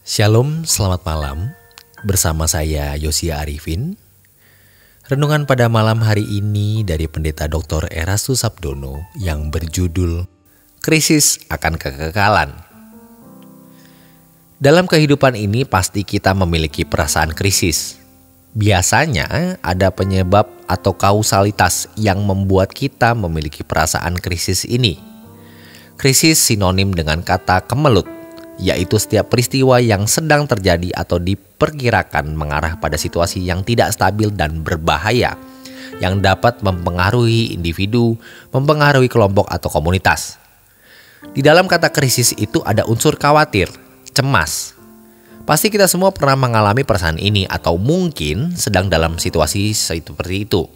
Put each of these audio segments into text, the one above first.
Shalom, selamat malam. Bersama saya Yosia Arifin. Renungan pada malam hari ini dari Pendeta Dr. Erastus Sabdono yang berjudul Krisis akan Kekekalan. Dalam kehidupan ini pasti kita memiliki perasaan krisis. Biasanya ada penyebab atau kausalitas yang membuat kita memiliki perasaan krisis ini. Krisis sinonim dengan kata kemelut, yaitu setiap peristiwa yang sedang terjadi atau diperkirakan mengarah pada situasi yang tidak stabil dan berbahaya, yang dapat mempengaruhi individu, mempengaruhi kelompok atau komunitas. Di dalam kata krisis itu ada unsur khawatir, cemas. Pasti kita semua pernah mengalami perasaan ini atau mungkin sedang dalam situasi seperti itu.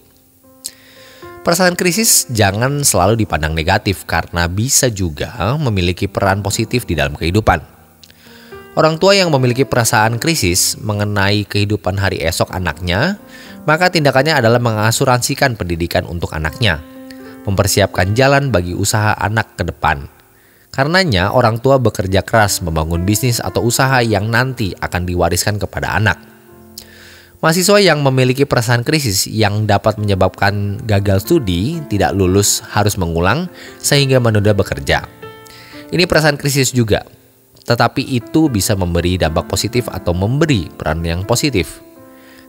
Perasaan krisis jangan selalu dipandang negatif karena bisa juga memiliki peran positif di dalam kehidupan. Orang tua yang memiliki perasaan krisis mengenai kehidupan hari esok anaknya, maka tindakannya adalah mengasuransikan pendidikan untuk anaknya, mempersiapkan jalan bagi usaha anak ke depan. Karenanya orang tua bekerja keras membangun bisnis atau usaha yang nanti akan diwariskan kepada anak. Mahasiswa yang memiliki perasaan krisis yang dapat menyebabkan gagal studi, tidak lulus, harus mengulang, sehingga menunda bekerja. Ini perasaan krisis juga, tetapi itu bisa memberi dampak positif atau memberi peran yang positif.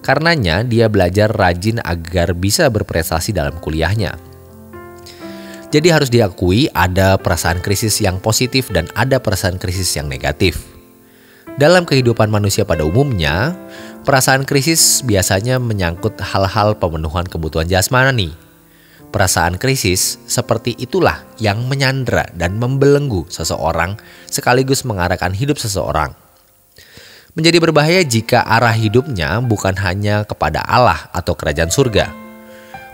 Karenanya dia belajar rajin agar bisa berprestasi dalam kuliahnya. Jadi harus diakui ada perasaan krisis yang positif dan ada perasaan krisis yang negatif. Dalam kehidupan manusia pada umumnya, perasaan krisis biasanya menyangkut hal-hal pemenuhan kebutuhan jasmani. Perasaan krisis seperti itulah yang menyandra dan membelenggu seseorang sekaligus mengarahkan hidup seseorang. Menjadi berbahaya jika arah hidupnya bukan hanya kepada Allah atau kerajaan surga.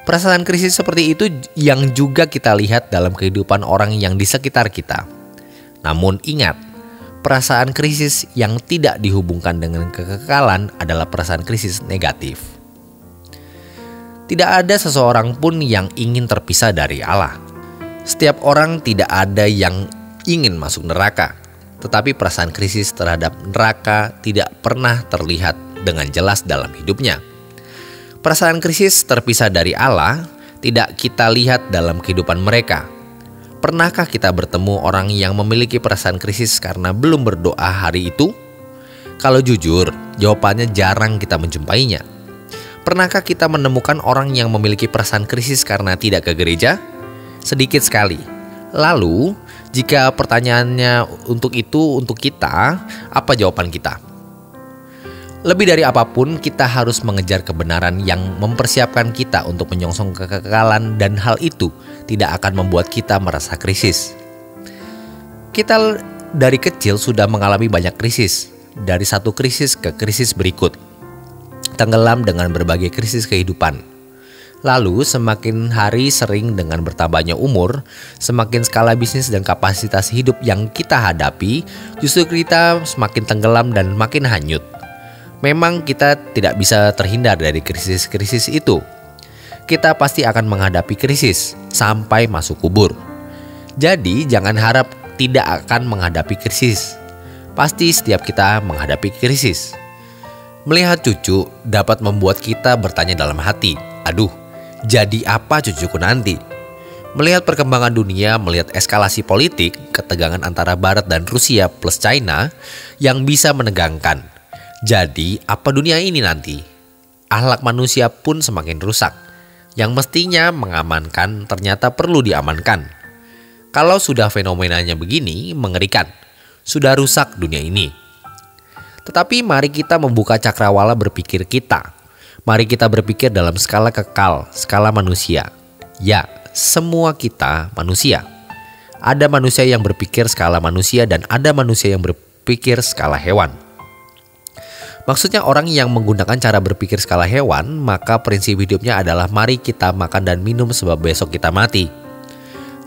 Perasaan krisis seperti itu yang juga kita lihat dalam kehidupan orang yang di sekitar kita. Namun ingat, perasaan krisis yang tidak dihubungkan dengan kekekalan adalah perasaan krisis negatif. Tidak ada seseorang pun yang ingin terpisah dari Allah. Setiap orang tidak ada yang ingin masuk neraka, tetapi perasaan krisis terhadap neraka tidak pernah terlihat dengan jelas dalam hidupnya. Perasaan krisis terpisah dari Allah tidak kita lihat dalam kehidupan mereka. Pernahkah kita bertemu orang yang memiliki perasaan krisis karena belum berdoa hari itu? Kalau jujur, jawabannya jarang kita menjumpainya. Pernahkah kita menemukan orang yang memiliki perasaan krisis karena tidak ke gereja? Sedikit sekali. Lalu, jika pertanyaannya untuk kita, apa jawaban kita? Lebih dari apapun, kita harus mengejar kebenaran yang mempersiapkan kita untuk menyongsong kekekalan, dan hal itu tidak akan membuat kita merasa krisis. Kita dari kecil sudah mengalami banyak krisis, dari satu krisis ke krisis berikut, tenggelam dengan berbagai krisis kehidupan. Lalu semakin hari sering dengan bertambahnya umur, semakin skala bisnis dan kapasitas hidup yang kita hadapi, justru kita semakin tenggelam dan makin hanyut. Memang kita tidak bisa terhindar dari krisis-krisis itu. Kita pasti akan menghadapi krisis sampai masuk kubur. Jadi jangan harap tidak akan menghadapi krisis. Pasti setiap kita menghadapi krisis. Melihat cucu dapat membuat kita bertanya dalam hati, aduh, jadi apa cucuku nanti? Melihat perkembangan dunia, melihat eskalasi politik, ketegangan antara Barat dan Rusia plus China yang bisa menegangkan. Jadi, apa dunia ini nanti? Akhlak manusia pun semakin rusak. Yang mestinya mengamankan ternyata perlu diamankan. Kalau sudah fenomenanya begini, mengerikan. Sudah rusak dunia ini. Tetapi mari kita membuka cakrawala berpikir kita. Mari kita berpikir dalam skala kekal, skala manusia. Ya, semua kita manusia. Ada manusia yang berpikir skala manusia dan ada manusia yang berpikir skala hewan. Maksudnya orang yang menggunakan cara berpikir skala hewan, maka prinsip hidupnya adalah mari kita makan dan minum sebab besok kita mati.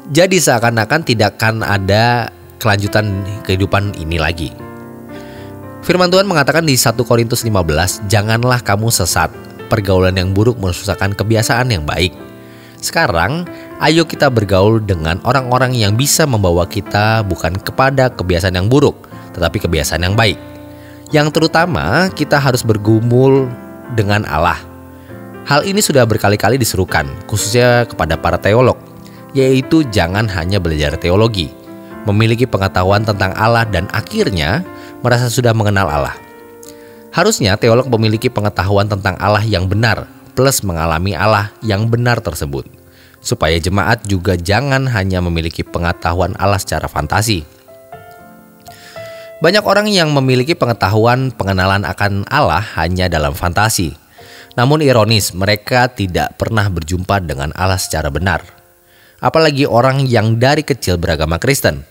Jadi seakan-akan tidak akan ada kelanjutan kehidupan ini lagi. Firman Tuhan mengatakan di 1 Korintus 15, janganlah kamu sesat, pergaulan yang buruk merusakan kebiasaan yang baik. Sekarang, ayo kita bergaul dengan orang-orang yang bisa membawa kita bukan kepada kebiasaan yang buruk, tetapi kebiasaan yang baik. Yang terutama kita harus bergumul dengan Allah. Hal ini sudah berkali-kali diserukan, khususnya kepada para teolog, yaitu jangan hanya belajar teologi, memiliki pengetahuan tentang Allah dan akhirnya merasa sudah mengenal Allah. Harusnya teolog memiliki pengetahuan tentang Allah yang benar, plus mengalami Allah yang benar tersebut. Supaya jemaat juga jangan hanya memiliki pengetahuan Allah secara fantasi. Banyak orang yang memiliki pengetahuan pengenalan akan Allah hanya dalam fantasi. Namun ironis, mereka tidak pernah berjumpa dengan Allah secara benar. Apalagi orang yang dari kecil beragama Kristen.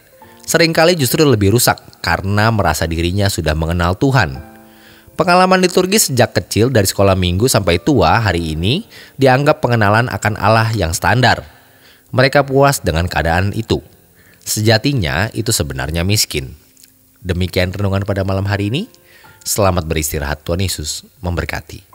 Seringkali justru lebih rusak karena merasa dirinya sudah mengenal Tuhan. Pengalaman liturgis sejak kecil dari sekolah minggu sampai tua hari ini dianggap pengenalan akan Allah yang standar. Mereka puas dengan keadaan itu. Sejatinya itu sebenarnya miskin. Demikian renungan pada malam hari ini. Selamat beristirahat, Tuhan Yesus memberkati.